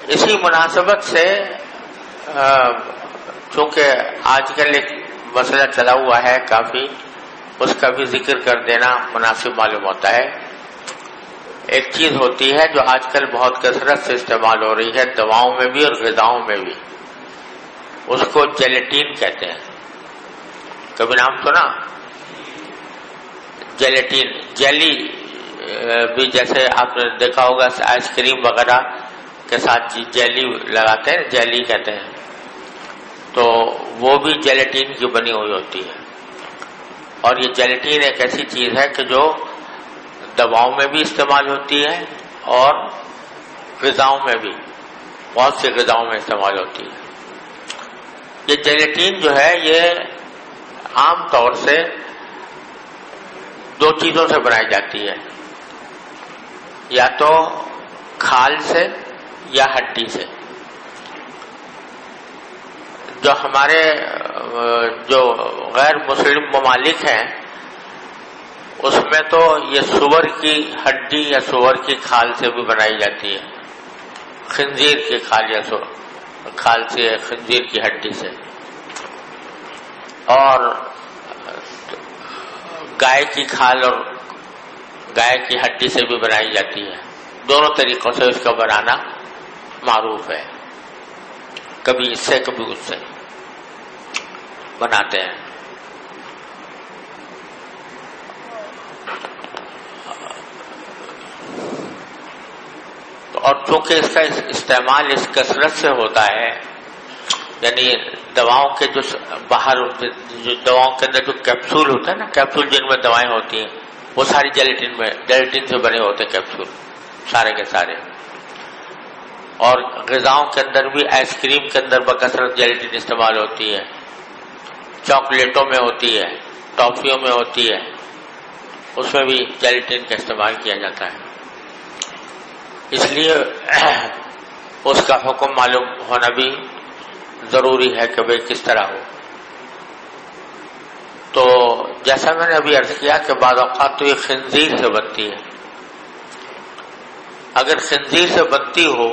اسی مناسبت سے چونکہ آج کل ایک مسئلہ چلا ہوا ہے کافی، اس کا بھی ذکر کر دینا مناسب معلوم ہوتا ہے۔ ایک چیز ہوتی ہے جو آج کل بہت کثرت سے استعمال ہو رہی ہے دواؤں میں بھی اور غذاؤں میں بھی، اس کو جیلیٹین کہتے ہیں۔ کبھی نام سنا؟ جیلیٹین، جیلی بھی جیسے آپ نے دیکھا ہوگا آئس کریم وغیرہ کے ساتھ جیلی لگاتے ہیں، جیلی کہتے ہیں، تو وہ بھی جیلیٹین کی بنی ہوئی ہوتی ہے۔ اور یہ جیلیٹین ایک ایسی چیز ہے کہ جو دواؤں میں بھی استعمال ہوتی ہے اور غذاؤں میں بھی، بہت سی غذاؤں میں استعمال ہوتی ہے۔ یہ جیلیٹین جو ہے یہ عام طور سے دو چیزوں سے بنائی جاتی ہے، یا تو کھال سے یا ہڈی سے۔ جو ہمارے جو غیر مسلم ممالک ہیں اس میں تو یہ سور کی ہڈی یا سور کی کھال سے بھی بنائی جاتی ہے، خنزیر کی کھال یا کھال سے، خنزیر کی ہڈی سے، اور گائے کی کھال اور گائے کی ہڈی سے بھی بنائی جاتی ہے۔ دونوں طریقوں سے اس کا بنانا معروف ہے، کبھی اس سے کبھی اس سے بناتے ہیں۔ اور چونکہ اس کا استعمال اس کثرت سے ہوتا ہے، یعنی دواؤں کے جو باہر جو دواؤں کے اندر جو کیپسول ہوتا ہے نا، کیپسول جن میں دوائیں ہوتی ہیں وہ ساری جیلیٹین سے بنے ہوتے ہیں کیپسول سارے کے سارے۔ اور غذاؤں کے اندر بھی آئس کریم کے اندر بکثرت جیلیٹین استعمال ہوتی ہے، چاکلیٹوں میں ہوتی ہے، ٹافیوں میں ہوتی ہے، اس میں بھی جیلیٹین کا استعمال کیا جاتا ہے۔ اس لیے اس کا حکم معلوم ہونا بھی ضروری ہے کہ بھئی کس طرح ہو۔ تو جیسا میں نے ابھی عرض کیا کہ بعض اوقات تو یہ خنزیر سے بنتی ہے۔ اگر خنزیر سے بنتی ہو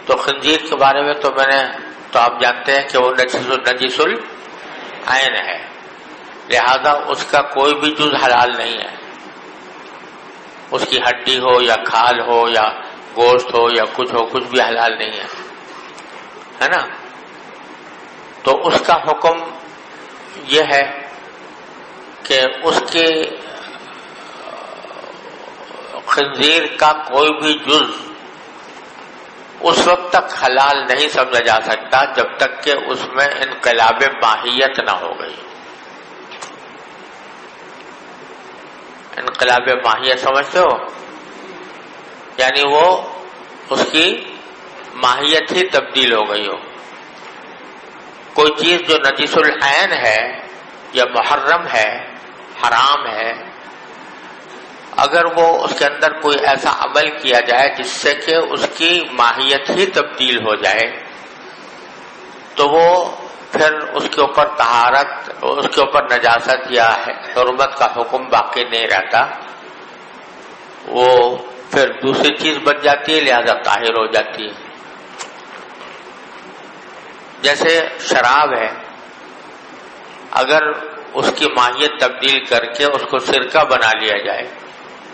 تو خنزیر کے بارے میں تو آپ جانتے ہیں کہ وہ نجس العین ہے، لہذا اس کا کوئی بھی جز حلال نہیں ہے، اس کی ہڈی ہو یا کھال ہو یا گوشت ہو یا کچھ ہو، کچھ بھی حلال نہیں ہے نا۔ تو اس کا حکم یہ ہے کہ اس کے خنزیر کا کوئی بھی جز اس وقت تک حلال نہیں سمجھا جا سکتا جب تک کہ اس میں انقلاب ماہیت نہ ہو گئی۔ انقلاب ماہیت سمجھتے ہو؟ یعنی وہ اس کی ماہیت ہی تبدیل ہو گئی ہو۔ کوئی چیز جو نجس العین ہے یا محرم ہے، حرام ہے، اگر وہ اس کے اندر کوئی ایسا عمل کیا جائے جس سے کہ اس کی ماہیت ہی تبدیل ہو جائے تو وہ پھر اس کے اوپر طہارت، اس کے اوپر نجاست یا حرمت کا حکم باقی نہیں رہتا، وہ پھر دوسری چیز بن جاتی ہے، لہذا طاہر ہو جاتی ہے۔ جیسے شراب ہے، اگر اس کی ماہیت تبدیل کر کے اس کو سرکہ بنا لیا جائے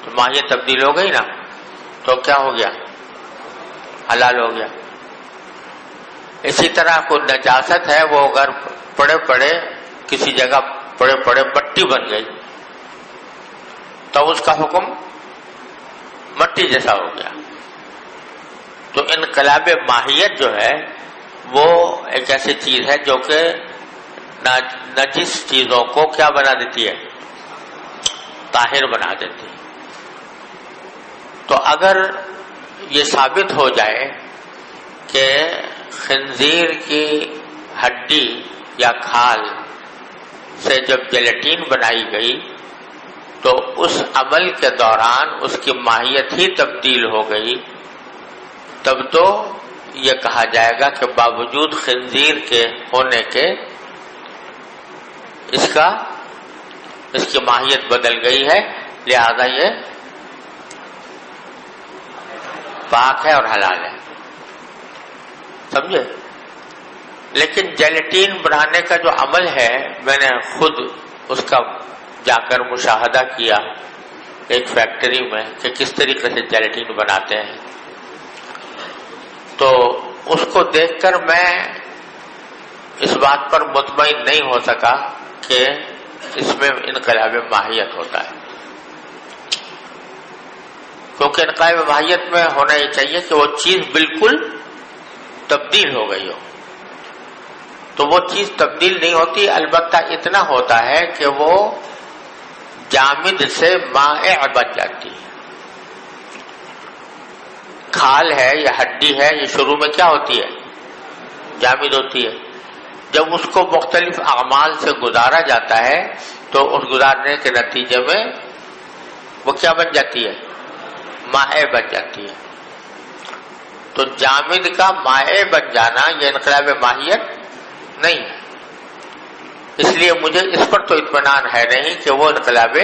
تو ماہیت تبدیل ہو گئی نا، تو کیا ہو گیا؟ حلال ہو گیا۔ اسی طرح کوئی نجاست ہے، وہ اگر پڑے کسی جگہ پڑے مٹی بن گئی تو اس کا حکم مٹی جیسا ہو گیا۔ تو انقلاب ماہیت جو ہے وہ ایک ایسی چیز ہے جو کہ نجس چیزوں کو کیا بنا دیتی ہے؟ طاہر بنا دیتی ہے۔ تو اگر یہ ثابت ہو جائے کہ خنزیر کی ہڈی یا کھال سے جب جیلیٹین بنائی گئی تو اس عمل کے دوران اس کی ماہیت ہی تبدیل ہو گئی، تب تو یہ کہا جائے گا کہ باوجود خنزیر کے ہونے کے اس کی ماہیت بدل گئی ہے، لہذا یہ پاک ہے اور حلال ہے۔ سمجھے؟ لیکن جیلیٹین بنانے کا جو عمل ہے میں نے خود اس کا جا کر مشاہدہ کیا ایک فیکٹری میں کہ کس طریقے سے جیلیٹین بناتے ہیں، تو اس کو دیکھ کر میں اس بات پر مطمئن نہیں ہو سکا کہ اس میں انقلاب ماہیت ہوتا ہے، کیونکہ انقلاب ماہیت میں ہونا یہ چاہیے کہ وہ چیز بالکل تبدیل ہو گئی ہو، تو وہ چیز تبدیل نہیں ہوتی، البتہ اتنا ہوتا ہے کہ وہ جامد سے مائع بن جاتی ہے۔ کھال ہے یا ہڈی ہے، یہ شروع میں کیا ہوتی ہے؟ جامد ہوتی ہے۔ جب اس کو مختلف اعمال سے گزارا جاتا ہے تو اس گزارنے کے نتیجے میں وہ کیا بن جاتی ہے؟ مائع بن جاتی ہے۔ تو جامد کا مائع بن جانا یہ انقلاب ماہیت نہیں ہے، اس لیے مجھے اس پر تو اطمینان ہے نہیں کہ وہ انقلاب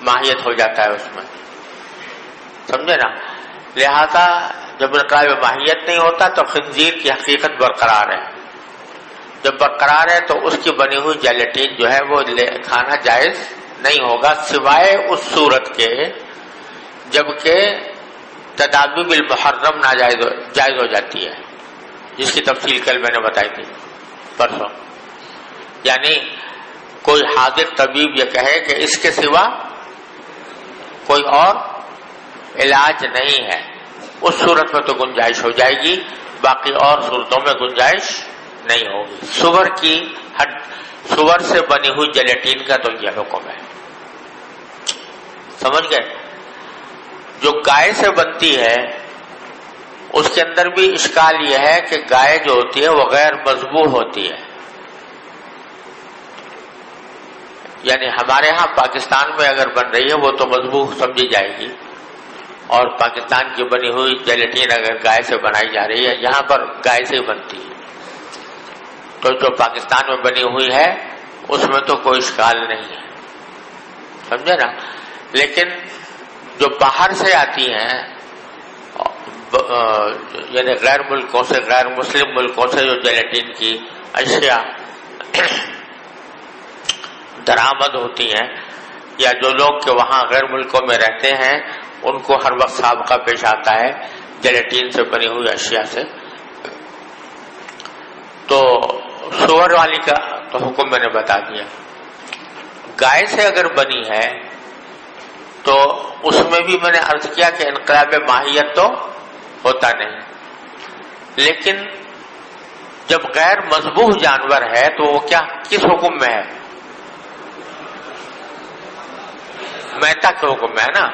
ماہیت ہو جاتا ہے اس میں، سمجھے نا؟ لہذا جب انقلاب ماہیت نہیں ہوتا تو خنزیر کی حقیقت برقرار ہے، جب برقرار ہے تو اس کی بنی ہوئی جیلیٹین جو ہے وہ کھانا جائز نہیں ہوگا، سوائے اس صورت کے جبکہ تدابیر بالمحرم جائز ہو جاتی ہے، جس کی تفصیل کل میں نے بتائی تھی پرسوں۔ یعنی کوئی حاضر طبیب یہ کہے کہ اس کے سوا کوئی اور علاج نہیں ہے، اس صورت میں تو گنجائش ہو جائے گی، باقی اور صورتوں میں گنجائش نہیں ہوگی۔ سور سے بنی ہوئی جیلیٹین کا تو یہ حکم ہے، سمجھ گئے؟ جو گائے سے بنتی ہے اس کے اندر بھی اشکال یہ ہے کہ گائے جو ہوتی ہے وہ غیر مذبوح ہوتی ہے، یعنی ہمارے ہاں پاکستان میں اگر بن رہی ہے وہ تو مذبوح سمجھی جائے گی، اور پاکستان کی بنی ہوئی جیلیٹین اگر گائے سے بنائی جا رہی ہے، یہاں پر گائے سے بنتی ہے، تو جو پاکستان میں بنی ہوئی ہے اس میں تو کوئی اشکال نہیں ہے، سمجھے نا؟ لیکن جو باہر سے آتی ہیں یعنی غیر ملکوں سے، غیر مسلم ملکوں سے جو جیلیٹین کی اشیاء درآمد ہوتی ہیں، یا جو لوگ کہ وہاں غیر ملکوں میں رہتے ہیں ان کو ہر وقت سابقہ پیش آتا ہے جیلیٹین سے بنی ہوئی اشیاء سے، تو سور والی کا تو حکم میں نے بتا دیا۔ گائے سے اگر بنی ہے تو اس میں بھی میں نے عرض کیا کہ انقلاب ماہیت تو ہوتا نہیں، لیکن جب غیر مذبوح جانور ہے تو وہ کیا کس حکم میں ہے؟ میتا کے حکم میں ہے نا۔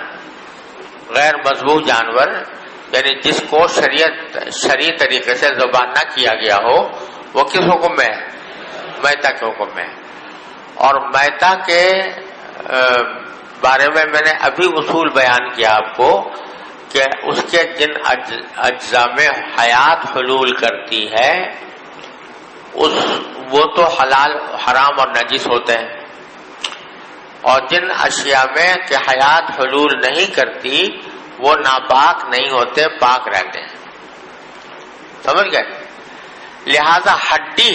غیر مذبوح جانور یعنی جس کو شرعی طریقے سے ذبح نہ کیا گیا ہو وہ کس حکم میں ہے؟ میتا کے حکم میں ہے۔ اور میتا کے بارے میں نے ابھی اصول بیان کیا آپ کو کہ اس کے جن اجزاء میں حیات حلول کرتی ہے وہ تو حلال حرام اور نجس ہوتے ہیں، اور جن اشیاء میں کہ حیات حلول نہیں کرتی وہ ناپاک نہیں ہوتے، پاک رہتے ہیں، سمجھ گئے؟ لہذا ہڈی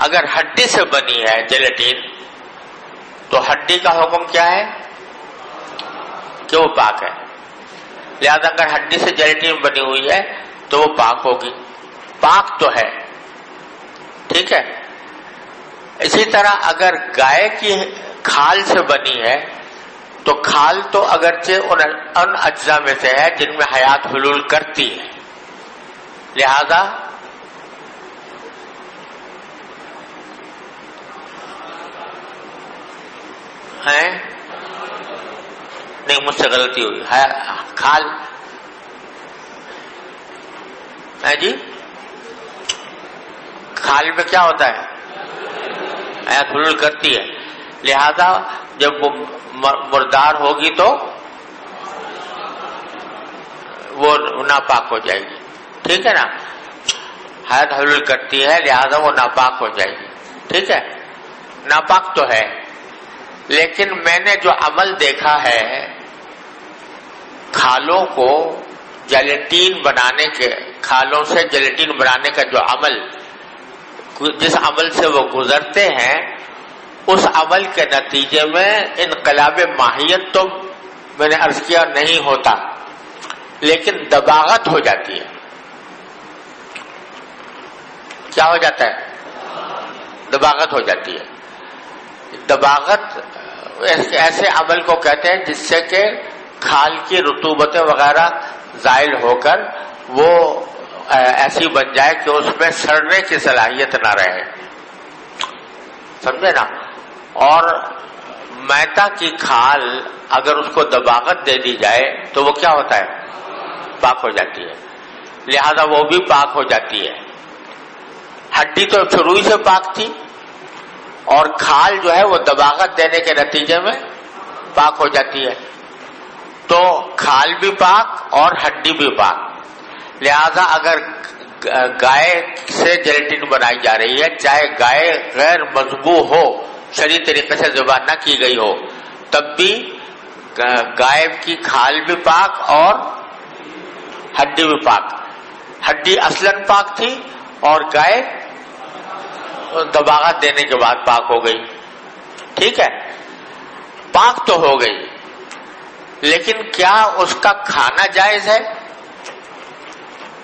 اگر ہڈی سے بنی ہے جیلیٹین تو ہڈی کا حکم کیا ہے کہ وہ پاک ہے، لہذا اگر ہڈی سے جیلیٹین بنی ہوئی ہے تو وہ پاک ہوگی، پاک تو ہے، ٹھیک ہے۔ اسی طرح اگر گائے کی کھال سے بنی ہے تو کھال تو اگرچہ ان اجزاء میں سے ہے جن میں حیات حلول کرتی ہے، لہذا ہے نہیں، مجھ سے غلطی ہوئی، کھال ہے جی، کھال میں کیا ہوتا ہے؟ حیات حلول کرتی ہے، لہذا جب وہ مردار ہوگی تو وہ ناپاک ہو جائے گی، ٹھیک ہے نا؟ حیات حلول کرتی ہے لہذا وہ ناپاک ہو جائے گی، ٹھیک ہے، ناپاک تو ہے۔ لیکن میں نے جو عمل دیکھا ہے کھالوں کو جیلیٹین بنانے کے، کھالوں سے جیلیٹین بنانے کا جو عمل، جس عمل سے وہ گزرتے ہیں، اس عمل کے نتیجے میں انقلاب ماہیت تو میں نے عرض کیا نہیں ہوتا، لیکن دباغت ہو جاتی ہے۔ کیا ہو جاتا ہے؟ دباغت ہو جاتی ہے۔ دباغت ایسے عمل کو کہتے ہیں جس سے کہ کھال کی رطوبتیں وغیرہ زائل ہو کر وہ ایسی بن جائے کہ اس میں سڑنے کی صلاحیت نہ رہے، سمجھے نا؟ اور میتا کی کھال اگر اس کو دباغت دے دی جائے تو وہ کیا ہوتا ہے؟ پاک ہو جاتی ہے، لہذا وہ بھی پاک ہو جاتی ہے۔ ہڈی تو شروع سے پاک تھی، اور کھال جو ہے وہ دباغت دینے کے نتیجے میں پاک ہو جاتی ہے، تو کھال بھی پاک اور ہڈی بھی پاک۔ لہذا اگر گائے سے جیلیٹین بنائی جا رہی ہے، چاہے گائے غیر مذبوح ہو، شرعی طریقے سے ذبح نہ کی گئی ہو، تب بھی گائے کی کھال بھی پاک اور ہڈی بھی پاک۔ ہڈی اصلاً پاک تھی اور گائے دباغت دینے کے بعد پاک ہو گئی، ٹھیک ہے؟ پاک تو ہو گئی، لیکن کیا اس کا کھانا جائز ہے؟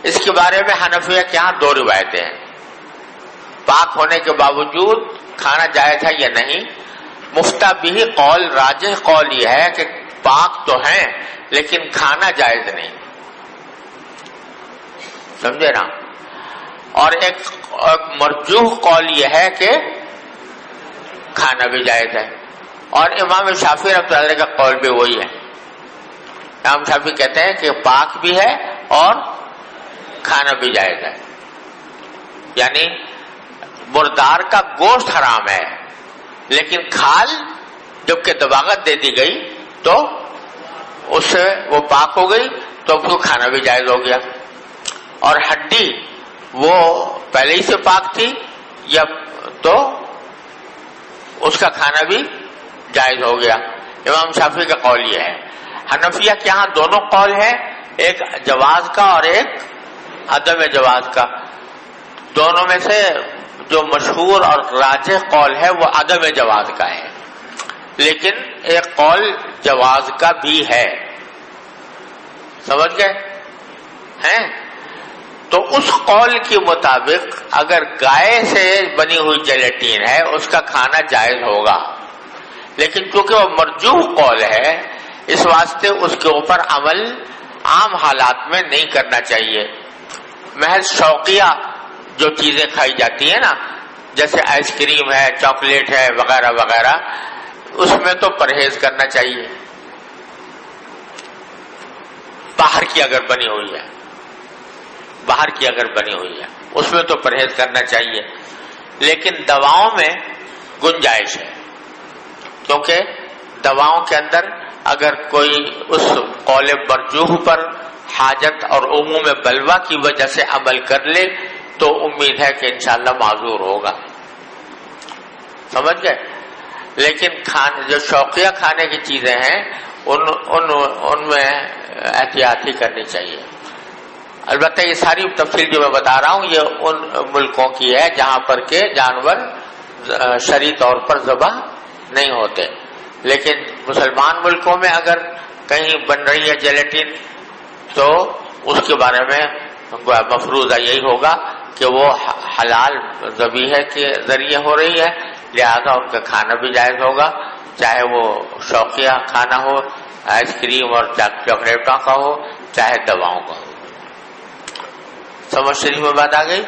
اس کے بارے میں حنفیہ کے یہاں دو روایتیں ہیں۔ پاک ہونے کے باوجود کھانا جائز ہے یا نہیں؟ مفتہ بھی قول، راجح قول یہ ہے کہ پاک تو ہیں لیکن کھانا جائز نہیں، سمجھے نا؟ اور ایک مرجوح قول یہ ہے کہ کھانا بھی جائز ہے، اور امام شافعی رحمۃ اللہ علیہ کا قول بھی وہی ہے۔ امام شافعی کہتے ہیں کہ پاک بھی ہے اور کھانا بھی جائز ہے، یعنی مردار کا گوشت حرام ہے، لیکن کھال جبکہ دباغت دے دی گئی تو اس سے وہ پاک ہو گئی، تو اس کو کھانا بھی جائز ہو گیا۔ اور ہڈی وہ پہلے ہی سے پاک تھی یا تو اس کا کھانا بھی جائز ہو گیا۔ امام شافعی کا قول یہ ہے۔ حنفیہ کے یہاں دونوں قول ہیں، ایک جواز کا اور ایک عدم جواز کا۔ دونوں میں سے جو مشہور اور راجح قول ہے وہ عدم جواز کا ہے، لیکن ایک قول جواز کا بھی ہے، سمجھ گئے ہیں؟ تو اس قول کے مطابق اگر گائے سے بنی ہوئی جیلیٹین ہے اس کا کھانا جائز ہوگا، لیکن چونکہ وہ مرجوح قول ہے اس واسطے اس کے اوپر عمل عام حالات میں نہیں کرنا چاہیے۔ محض شوقیہ جو چیزیں کھائی جاتی ہیں نا، جیسے آئس کریم ہے، چاکلیٹ ہے وغیرہ وغیرہ، اس میں تو پرہیز کرنا چاہیے۔ باہر کی اگر بنی ہوئی ہے، باہر کی اگر بنی ہوئی ہے اس میں تو پرہیز کرنا چاہیے، لیکن دواؤں میں گنجائش ہے، کیونکہ دواؤں کے اندر اگر کوئی اس قول مرجوح پر حاجت اور عموم بلوہ کی وجہ سے عمل کر لے تو امید ہے کہ انشاءاللہ معذور ہوگا، سمجھ گئے؟ لیکن جو شوقیہ کھانے کی چیزیں ہیں ان میں احتیاط ہی کرنی چاہیے۔ البتہ یہ ساری تفصیل جو میں بتا رہا ہوں یہ ان ملکوں کی ہے جہاں پر کے جانور شرعی طور پر ذبح نہیں ہوتے، لیکن مسلمان ملکوں میں اگر کہیں بن رہی ہے جیلیٹین تو اس کے بارے میں مفروضہ یہی ہوگا کہ وہ حلال ذبیحہ کے ذریعے ہو رہی ہے، لہذا ان کا کھانا بھی جائز ہوگا، چاہے وہ شوقیہ کھانا ہو، آئس کریم اور چاکلیٹوں کا ہو، چاہے دواؤں کا ہو۔ سمجھ شریف میں بات آ گئی؟